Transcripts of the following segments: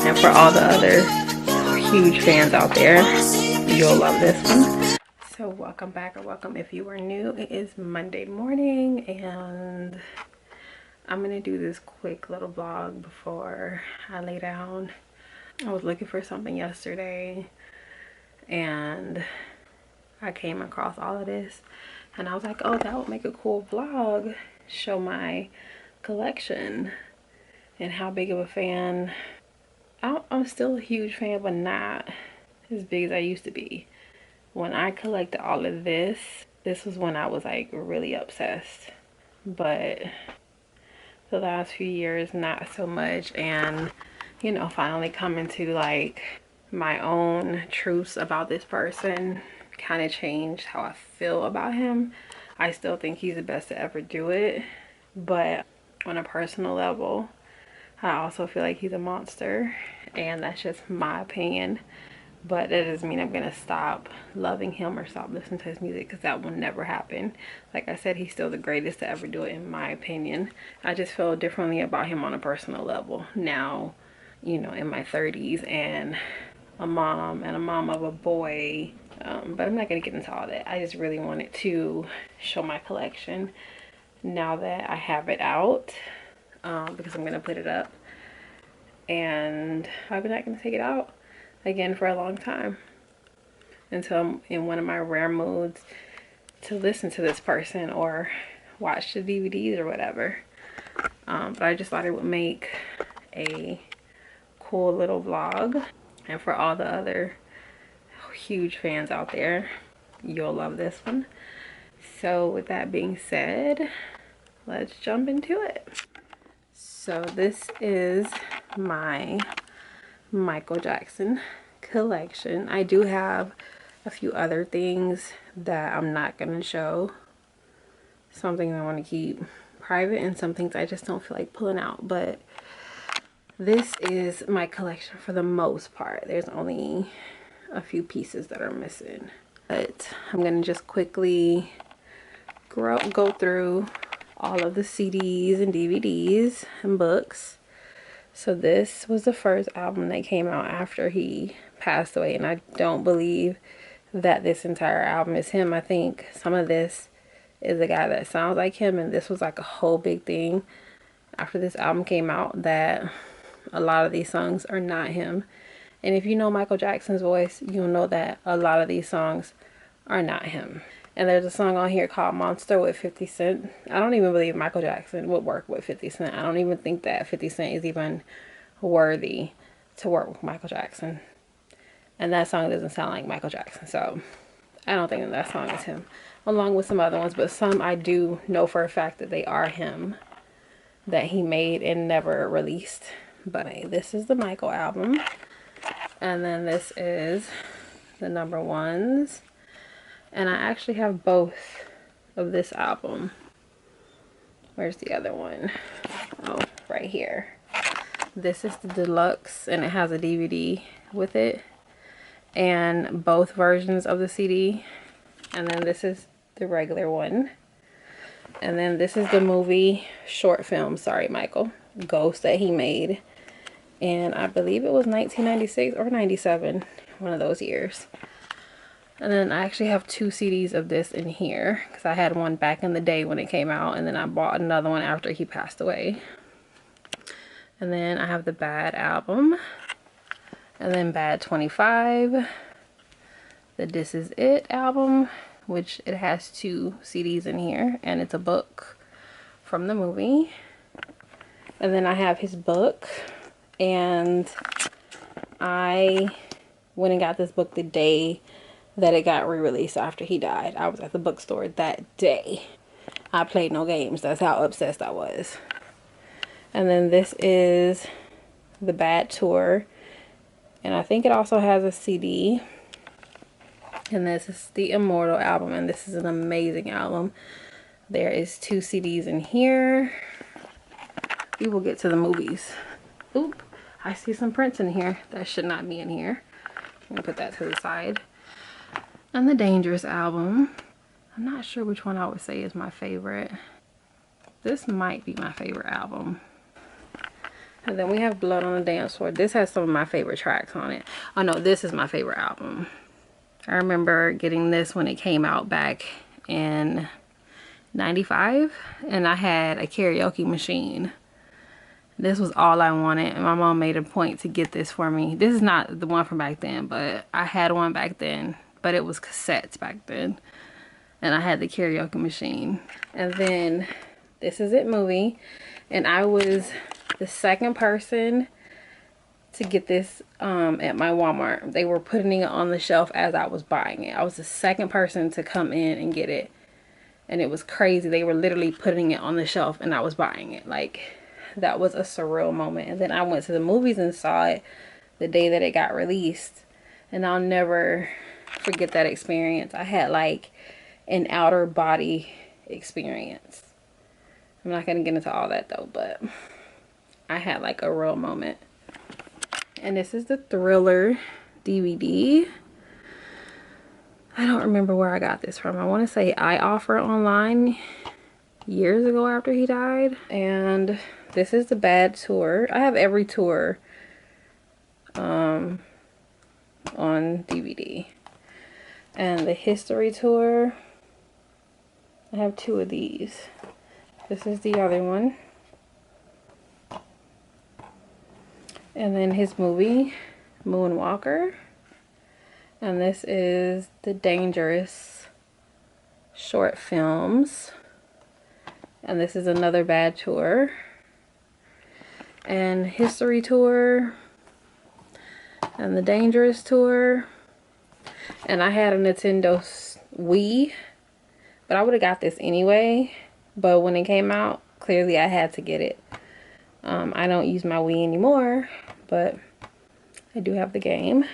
And for all the other huge fans out there, you'll love this one. So welcome back, or welcome if you are new. It is Monday morning and I'm gonna do this quick little vlog before I lay down. I was looking for something yesterday and I came across all of this and I was like, oh, that would make a cool vlog, show my collection and how big of a fan. I'm still a huge fan, but not as big as I used to be. When I collected all of this was when I was like really obsessed. But the last few years, not so much. And, you know, finally coming to like my own truths about this person kind of changed how I feel about him. I still think he's the best to ever do it. But on a personal level, I also feel like he's a monster, and that's just my opinion. But that doesn't mean I'm gonna stop loving him or stop listening to his music, because that will never happen. Like I said, he's still the greatest to ever do it in my opinion. I just feel differently about him on a personal level now, you know, in my 30s and a mom of a boy. But I'm not gonna get into all that. I just really wanted to show my collection now that I have it out. Because I'm gonna put it up and I'm not gonna take it out again for a long time until I'm in one of my rare moods to listen to this person or watch the DVDs or whatever. But I just thought it would make a cool little vlog, and for all the other huge fans out there, you'll love this one. So with that being said, let's jump into it. So this is my Michael Jackson collection. I do have a few other things that I'm not going to show. Some things I want to keep private and some things I just don't feel like pulling out. But this is my collection for the most part. There's only a few pieces that are missing. But I'm going to just quickly go through all of the CDs and DVDs and books. So this was the first album that came out after he passed away, and I don't believe that this entire album is him. I think some of this is a guy that sounds like him, and this was like a whole big thing after this album came out, that a lot of these songs are not him. And if you know Michael Jackson's voice, you'll know that a lot of these songs are not him. And there's a song on here called Monster with 50 Cent. I don't even believe Michael Jackson would work with 50 Cent. I don't even think that 50 Cent is even worthy to work with Michael Jackson. And that song doesn't sound like Michael Jackson. So I don't think that song is him. Along with some other ones. But some I do know for a fact that they are him, that he made and never released. But this is the Michael album. And then this is the number ones. And I actually have both of this album. Where's the other one? Oh, right here. This is the deluxe, and it has a DVD with it. And both versions of the CD. And then this is the regular one. And then this is the movie short film, sorry Michael, Ghost, that he made. And I believe it was 1996 or 97, one of those years. And then I actually have two CDs of this in here, because I had one back in the day when it came out, and then I bought another one after he passed away. And then I have the Bad album, and then Bad 25, the This Is It album, which it has two CDs in here, and it's a book from the movie. And then I have his book, and I went and got this book the day that it got re-released after he died. I was at the bookstore that day. I played no games. That's how obsessed I was. And then this is the Bad Tour, and I think it also has a CD. And this is the Immortal album, and this is an amazing album. There is two CDs in here. We will get to the movies. Oop, I see some prints in here that should not be in here. I'm gonna put that to the side. And the Dangerous album. I'm not sure which one I would say is my favorite. This might be my favorite album. And then we have Blood on the Dance Floor. This has some of my favorite tracks on it. Oh no, this is my favorite album. I remember getting this when it came out back in 95, and I had a karaoke machine. This was all I wanted, and my mom made a point to get this for me. This is not the one from back then, but I had one back then, but it was cassettes back then, and I had the karaoke machine. And then This Is It movie, and I was the second person to get this at my Walmart. They were putting it on the shelf as I was buying it. I was the second person to come in and get it, and it was crazy. They were literally putting it on the shelf and I was buying it. Like, that was a surreal moment. And then I went to the movies and saw it the day that it got released, and I'll never forget that experience. I had like an outer body experience. I'm not gonna get into all that though, but I had like a real moment. And this is the Thriller DVD. I don't remember where I got this from. I want to say ioffer online years ago after he died. And this is the Bad Tour. I have every tour on DVD. And the History Tour, I have 2 of these. This is the other one. And then his movie, Moonwalker. And this is the Dangerous short films. And this is another Bad Tour. And History Tour. And the Dangerous Tour. And I had a Nintendo Wii, but I would have got this anyway. But when it came out, clearly I had to get it. I don't use my Wii anymore, but I do have the game.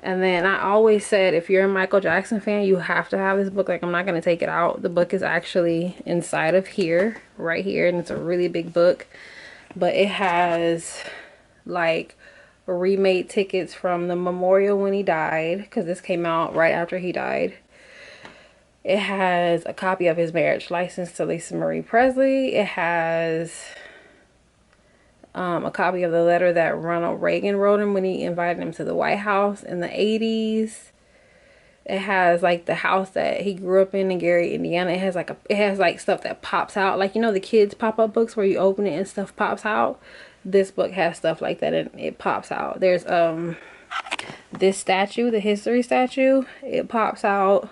And then I always said, if you're a Michael Jackson fan, you have to have this book. Like, I'm not going to take it out. The book is actually inside of here, right here, and it's a really big book. But it has like remade tickets from the memorial when he died, because this came out right after he died. It has a copy of his marriage license to Lisa Marie Presley. It has a copy of the letter that Ronald Reagan wrote him when he invited him to the White House in the 80s. It has like the house that he grew up in Gary, Indiana. It has like stuff that pops out, like, you know, the kids pop-up books where you open it and stuff pops out. This book has stuff like that and it pops out. There's this statue, the history statue, it pops out.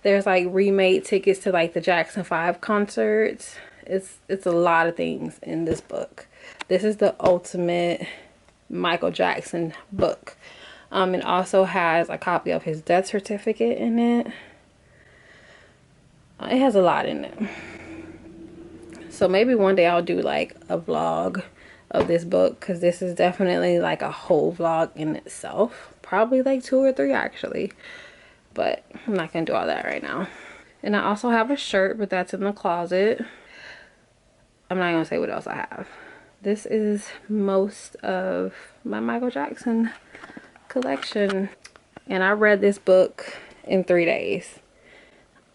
There's like remade tickets to like the Jackson 5 concerts. It's a lot of things in this book. This is the ultimate Michael Jackson book. It also has a copy of his death certificate in it. It has a lot in it. So maybe one day I'll do like a vlog of this book, because this is definitely like a whole vlog in itself. Probably like 2 or 3 actually. But I'm not going to do all that right now. And I also have a shirt, but that's in the closet. I'm not going to say what else I have. This is most of my Michael Jackson collection. And I read this book in 3 days.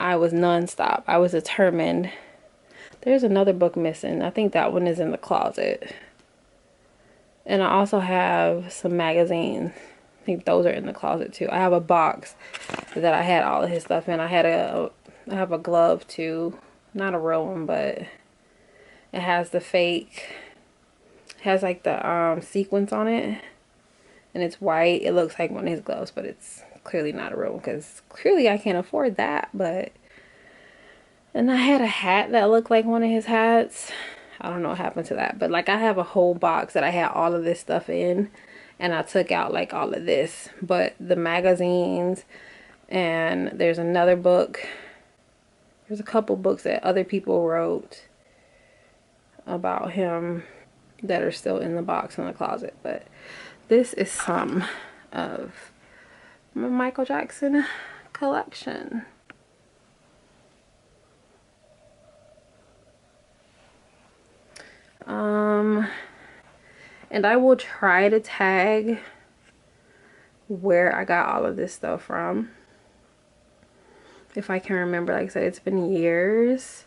I was non-stop. I was determined. There's another book missing. I think that one is in the closet. And I also have some magazines. I think those are in the closet too. I have a box that I had all of his stuff in. I have a glove too. Not a real one, but it has the fake. It has like the sequins on it. And it's white. It looks like one of his gloves, but it's clearly not a real one, because clearly I can't afford that. But, and I had a hat that looked like one of his hats. I don't know what happened to that, but like I have a whole box that I had all of this stuff in, and I took out like all of this. But the magazines, and there's another book. There's a couple books that other people wrote about him that are still in the box in the closet. But this is some of my Michael Jackson collection. And I will try to tag where I got all of this stuff from, if I can remember. Like I said, it's been years.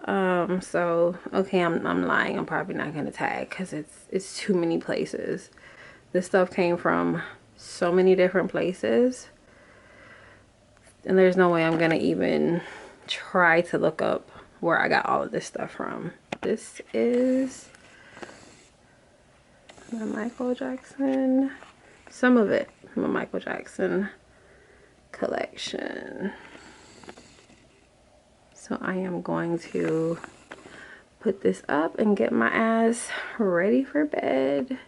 So okay, I'm lying. I'm probably not gonna tag because it's too many places. This stuff came from so many different places, and there's no way I'm gonna even try to look up where I got all of this stuff from. This is my Michael Jackson, some of it, my Michael Jackson collection. So I am going to put this up and get my ass ready for bed.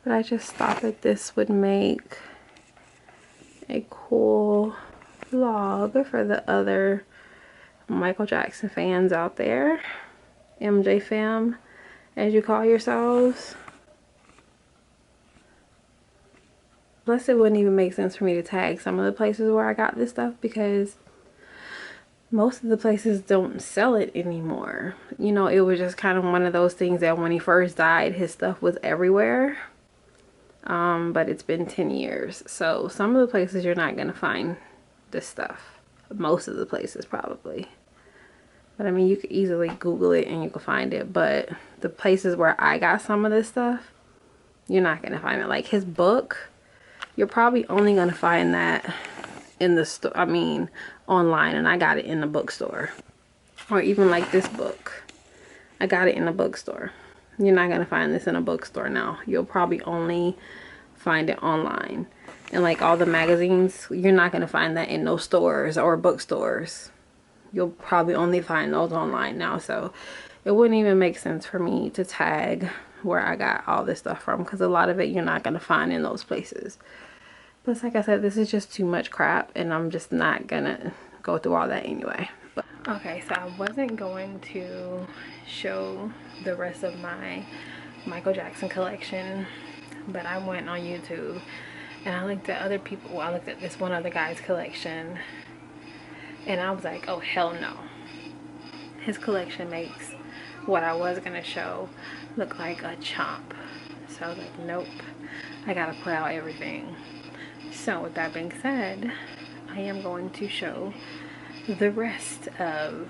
But I just thought that this would make a cool vlog for the other Michael Jackson fans out there. MJ fam, as you call yourselves. Plus, it wouldn't even make sense for me to tag some of the places where I got this stuff because most of the places don't sell it anymore. You know, it was just kind of one of those things that when he first died, his stuff was everywhere. But it's been 10 years. So some of the places you're not going to find this stuff. Most of the places probably. But I mean, you could easily Google it and you can find it. But the places where I got some of this stuff, you're not going to find it. Like his book, you're probably only going to find that in the store. I mean, online. And I got it in the bookstore. Or even like this book. I got it in a bookstore. You're not going to find this in a bookstore now. You'll probably only find it online. And like all the magazines, you're not going to find that in no stores or bookstores. You'll probably only find those online now. So it wouldn't even make sense for me to tag where I got all this stuff from, because a lot of it you're not going to find in those places. But like I said, this is just too much crap and I'm just not going to go through all that anyway. But okay, so I wasn't going to show the rest of my Michael Jackson collection, but I went on YouTube and I looked at other people. Well, I looked at this one other guy's collection and I was like, oh hell no, his collection makes what I was gonna show look like a chomp. So I was like, nope, I gotta put out everything. So with that being said, I am going to show the rest of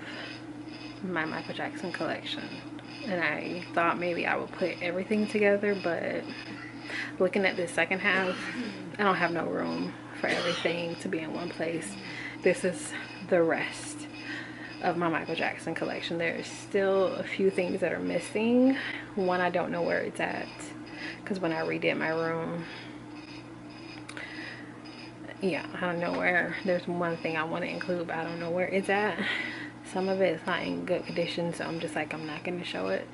my Michael Jackson collection. And I thought maybe I would put everything together, but looking at this second half, I don't have no room for everything to be in one place. This is the rest of my Michael Jackson collection. There's still a few things that are missing. One, I don't know where it's at, because when I redid my room, yeah, I don't know where. There's one thing I want to include, but I don't know where it's at. Some of it is not in good condition, so I'm just like, I'm not going to show it.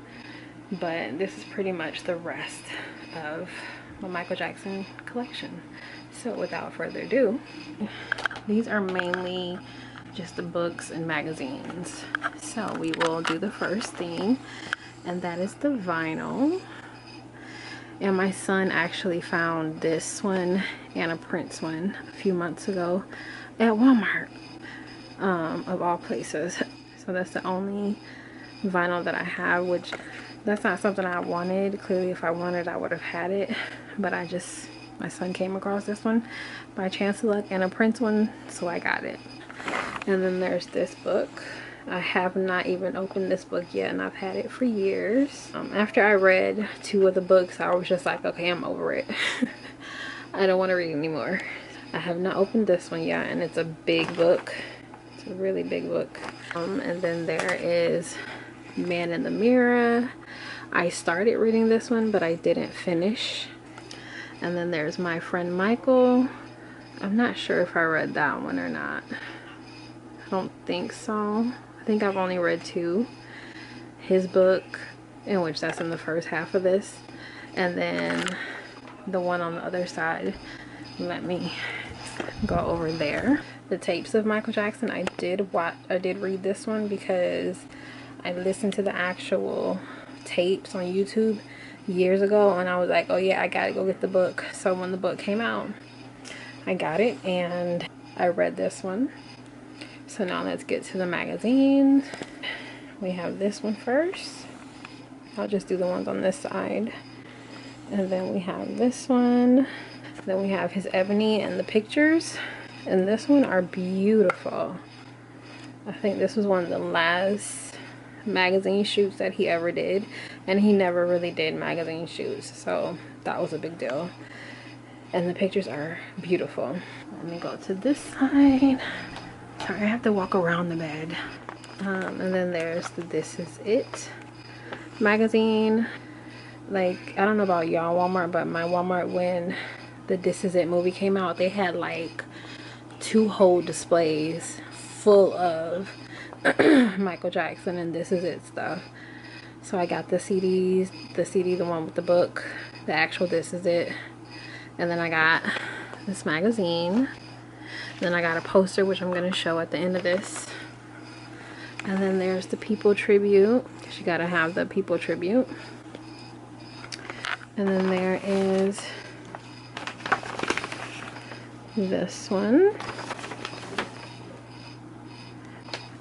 But this is pretty much the rest of my Michael Jackson collection. So without further ado, these are mainly just the books and magazines. So we will do the first thing, and that is the vinyl. And my son actually found this one and a Prince one a few months ago at Walmart, of all places. So that's the only vinyl that I have, which that's not something I wanted. Clearly, if I wanted, I would have had it. But my son came across this one by chance of luck, and a Prince one, so I got it. And then there's this book. I have not even opened this book yet, and I've had it for years. After I read 2 of the books, I was just like, okay, I'm over it. I don't want to read anymore. I have not opened this one yet, and it's a big book. It's a really big book. And then there is Man in the Mirror. I started reading this one, but I didn't finish. And then there's My Friend Michael. I'm not sure if I read that one or not. I don't think so. I think I've only read 2. His book, in which that's in the first half of this, and then the one on the other side. Let me go over there. The Tapes of Michael Jackson. I did read this one because I listened to the actual tapes on YouTube years ago, and I was like, oh yeah, I gotta go get the book. So when the book came out, I got it and I read this one. So now let's get to the magazines. We have this one first. I'll just do the ones on this side. And then we have this one. Then we have his Ebony and the pictures. And this one are beautiful. I think this was one of the last magazine shoots that he ever did, and he never really did magazine shoots, so that was a big deal. And the pictures are beautiful. Let me go to this side. Sorry, I have to walk around the bed. And then there's the This Is It magazine. Like, I don't know about y'all Walmart, but my Walmart, when the This Is It movie came out, they had like 2 whole displays full of Michael Jackson and This Is It stuff. So I got the CDs, the one with the book, the actual This Is It, and then I got this magazine. Then I got a poster, which I'm going to show at the end of this. And then there's the People Tribute, because you got to have the People Tribute. And then there is this one.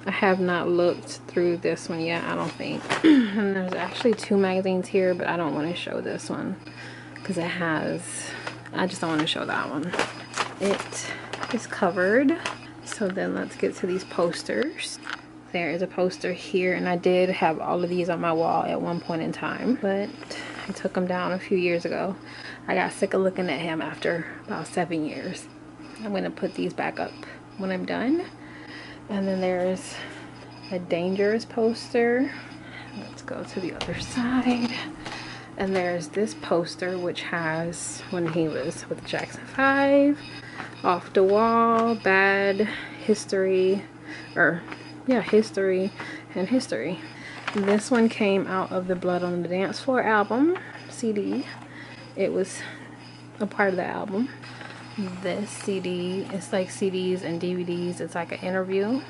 I have not looked through this one yet, I don't think. And there's actually 2 magazines here, but I don't want to show this one because it has, I just don't want to show that one. It is covered. So then let's get to these posters. There is a poster here, and I did have all of these on my wall at one point in time, but I took them down a few years ago. I got sick of looking at him after about 7 years. I'm going to put these back up when I'm done. And then there's a Dangerous poster. Let's go to the other side. And there's this poster, which has when he was with the Jackson 5, Off the Wall, Bad, History, or yeah, History and History. This one came out of the Blood on the Dance Floor album, CD. It was a part of the album. This CD, it's like CDs and DVDs. It's like an interview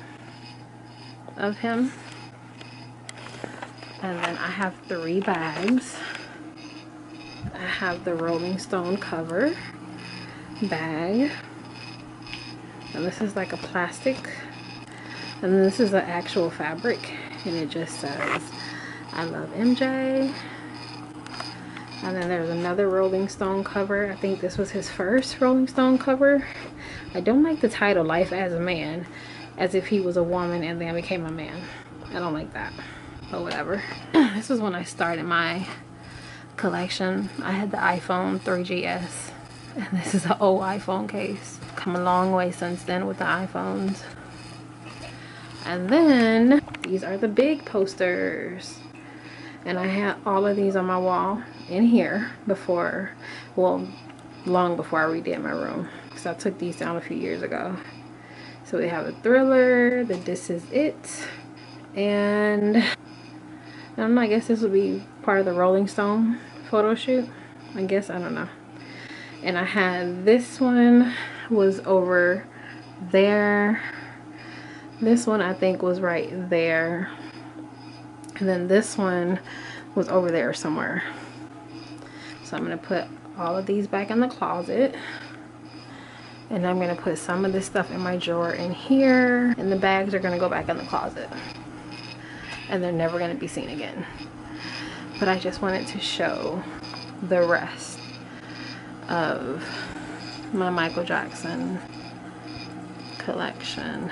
of him. And then I have 3 bags. I have the Rolling Stone cover bag. And this is like a plastic. And then this is an actual fabric. And it just says, I love MJ. And then there's another Rolling Stone cover. I think this was his first Rolling Stone cover. I don't like the title, Life as a Man, as if he was a woman and then became a man. I don't like that, but whatever. This was when I started my collection. I had the iPhone 3GS, and this is an old iPhone case. Come a long way since then with the iPhones. And then these are the big posters. And I had all of these on my wall in here before, well, long before I redid my room. because I took these down a few years ago. So we have a Thriller, the This Is It, and I don't know, I guess this would be part of the Rolling Stone photo shoot. I guess, I don't know. And I had this one was over there. This one I think was right there. And then this one was over there somewhere. So I'm going to put all of these back in the closet. And I'm going to put some of this stuff in my drawer in here. And the bags are going to go back in the closet. And they're never going to be seen again. But I just wanted to show the rest of my Michael Jackson collection.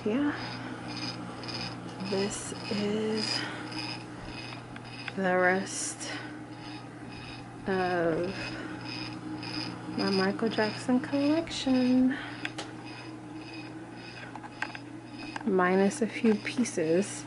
Yeah. This is the rest of my Michael Jackson collection, minus a few pieces.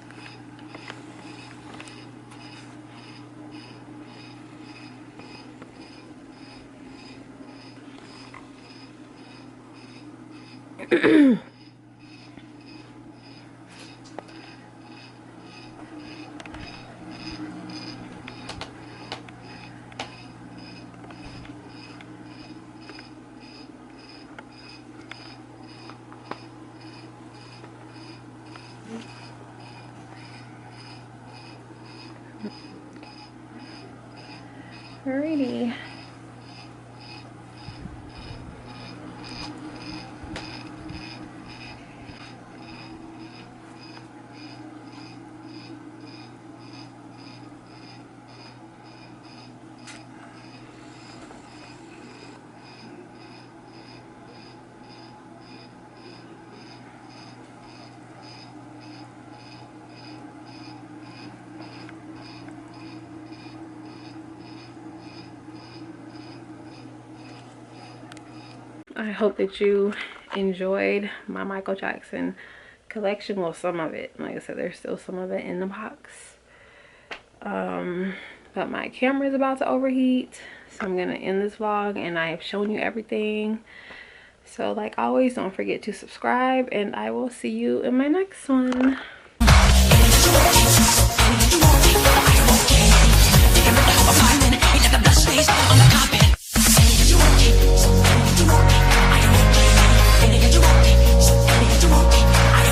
Alrighty. I hope that you enjoyed my Michael Jackson collection. Well, some of it. Like I said, there's still some of it in the box. But my camera is about to overheat, so I'm gonna end this vlog, and I have shown you everything. So like always, don't forget to subscribe, and I will see you in my next one.